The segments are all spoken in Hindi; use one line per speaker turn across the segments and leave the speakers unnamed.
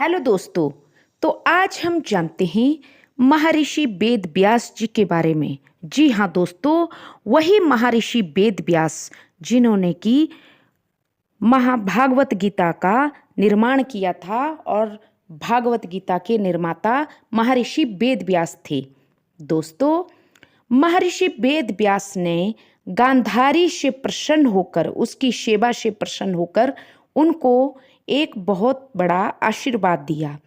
हेलो दोस्तों। तो आज हम जानते हैं महर्षि वेद व्यास जी के बारे में। जी हाँ दोस्तों, वही महर्षि वेद व्यास जिन्होंने की महाभागवत गीता का निर्माण किया था और भागवत गीता के निर्माता महर्षि वेद व्यास थे। दोस्तों, महर्षि वेद व्यास ने गांधारी से प्रसन्न होकर, उसकी सेवा से प्रसन्न होकर उनको एक बहुत बड़ा आशीर्वाद दिया।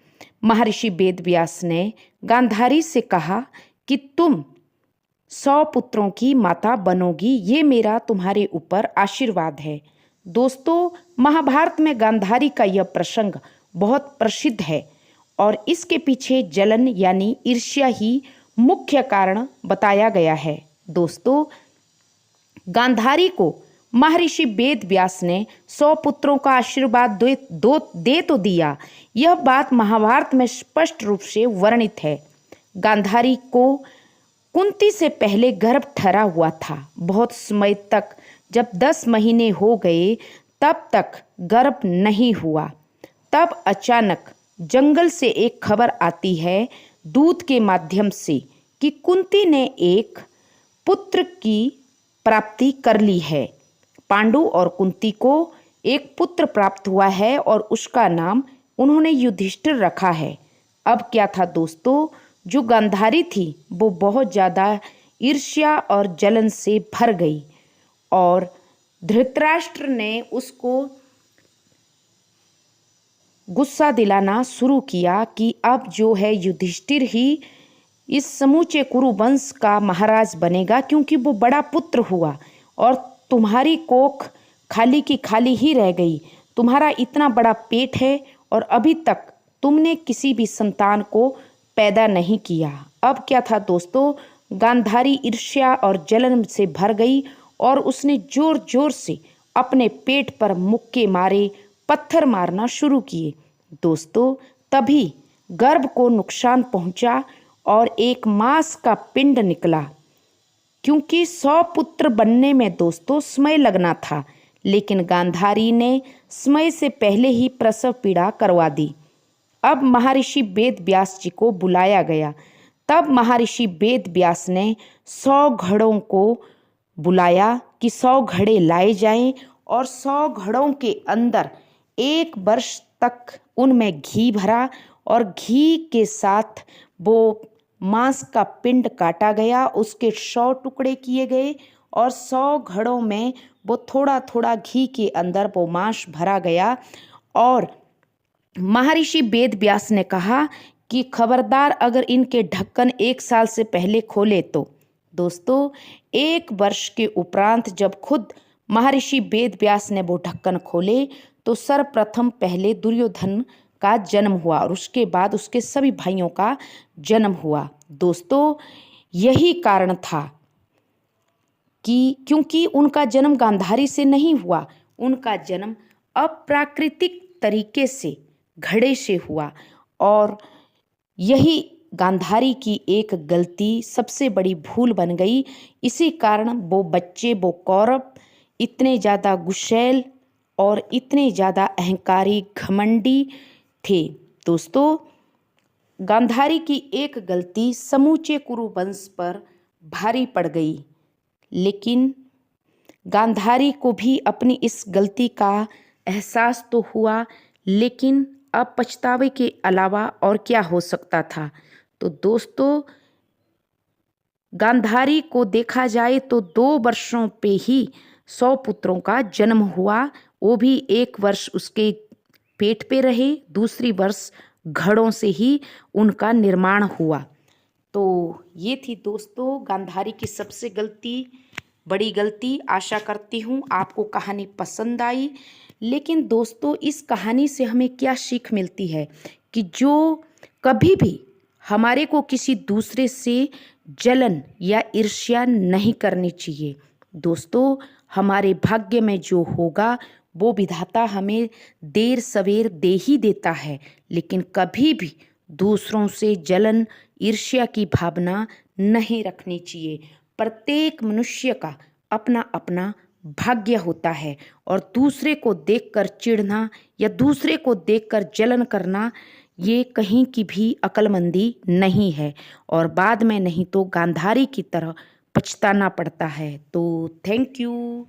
महर्षि वेद व्यास ने गांधारी से कहा कि तुम 100 पुत्रों की माता बनोगी, ये मेरा तुम्हारे ऊपर आशीर्वाद है। दोस्तों, महाभारत में गांधारी का यह प्रसंग बहुत प्रसिद्ध है और इसके पीछे जलन यानी ईर्ष्या ही मुख्य कारण बताया गया है। दोस्तों, गांधारी को महर्षि वेद व्यास ने 100 पुत्रों का आशीर्वाद दे तो दिया, यह बात महाभारत में स्पष्ट रूप से वर्णित है। गांधारी को कुंती से पहले गर्भ ठहरा हुआ था। बहुत समय तक, जब 10 महीने हो गए तब तक गर्भ नहीं हुआ। तब अचानक जंगल से एक खबर आती है दूत के माध्यम से कि कुंती ने एक पुत्र की प्राप्ति कर ली है। पांडु और कुंती को एक पुत्र प्राप्त हुआ है और उसका नाम उन्होंने युधिष्ठिर रखा है। अब क्या था दोस्तों, जो गांधारी थी वो बहुत ज़्यादा ईर्ष्या और जलन से भर गई और धृतराष्ट्र ने उसको गुस्सा दिलाना शुरू किया कि अब जो है युधिष्ठिर ही इस समूचे कुरुवंश का महाराज बनेगा, क्योंकि वो बड़ा पुत्र हुआ और तुम्हारी कोख खाली की खाली ही रह गई। तुम्हारा इतना बड़ा पेट है और अभी तक तुमने किसी भी संतान को पैदा नहीं किया। अब क्या था दोस्तों, गांधारी ईर्ष्या और जलन से भर गई और उसने जोर जोर से अपने पेट पर मुक्के मारे, पत्थर मारना शुरू किए। दोस्तों, तभी गर्भ को नुकसान पहुंचा और एक मांस का पिंड निकला। क्योंकि 100 पुत्र बनने में दोस्तों समय लगना था, लेकिन गांधारी ने समय से पहले ही प्रसव पीड़ा करवा दी। अब महर्षि वेद व्यास जी को बुलाया गया। तब महर्षि वेद व्यास ने 100 घड़ों को बुलाया कि 100 घड़े लाए जाएं और 100 घड़ों के अंदर 1 वर्ष तक उनमें घी भरा और घी के साथ वो मांस का पिंड काटा गया, उसके 100 टुकड़े किए गए और 100 घड़ों में वो थोड़ा थोड़ा घी के अंदर वो मांस भरा गया। और महर्षि वेद व्यास ने कहा कि खबरदार अगर इनके ढक्कन 1 साल से पहले खोले तो। दोस्तों, 1 वर्ष के उपरांत जब खुद महर्षि वेद व्यास ने वो ढक्कन खोले तो सर्वप्रथम पहले दुर्योधन का जन्म हुआ और उसके बाद उसके सभी भाइयों का जन्म हुआ। दोस्तों, यही कारण था कि क्योंकि उनका जन्म गांधारी से नहीं हुआ, उनका जन्म अप्राकृतिक तरीके से घड़े से हुआ और यही गांधारी की एक गलती, सबसे बड़ी भूल बन गई। इसी कारण वो बच्चे, वो कौरव इतने ज़्यादा गुस्सैल और इतने ज़्यादा अहंकारी, घमंडी थे। दोस्तों, गांधारी की एक गलती समूचे कुरुवंश पर भारी पड़ गई, लेकिन गांधारी को भी अपनी इस गलती का एहसास तो हुआ, लेकिन अब पछतावे के अलावा और क्या हो सकता था। तो दोस्तों, गांधारी को देखा जाए तो 2 वर्षों पे ही 100 पुत्रों का जन्म हुआ। वो भी 1 वर्ष उसके पेट पे रहे, दूसरी वर्ष घड़ों से ही उनका निर्माण हुआ। तो ये थी दोस्तों गांधारी की सबसे बड़ी गलती। आशा करती हूँ आपको कहानी पसंद आई। लेकिन दोस्तों, इस कहानी से हमें क्या सीख मिलती है कि जो कभी भी हमारे को किसी दूसरे से जलन या ईर्ष्या नहीं करनी चाहिए। दोस्तों, हमारे भाग्य में जो होगा वो विधाता हमें देर सवेर दे ही देता है, लेकिन कभी भी दूसरों से जलन, ईर्ष्या की भावना नहीं रखनी चाहिए। प्रत्येक मनुष्य का अपना अपना भाग्य होता है और दूसरे को देखकर चिढ़ना या दूसरे को देखकर जलन करना, ये कहीं की भी अक्लमंदी नहीं है और बाद में नहीं तो गांधारी की तरह पछताना पड़ता है। तो थैंक यू।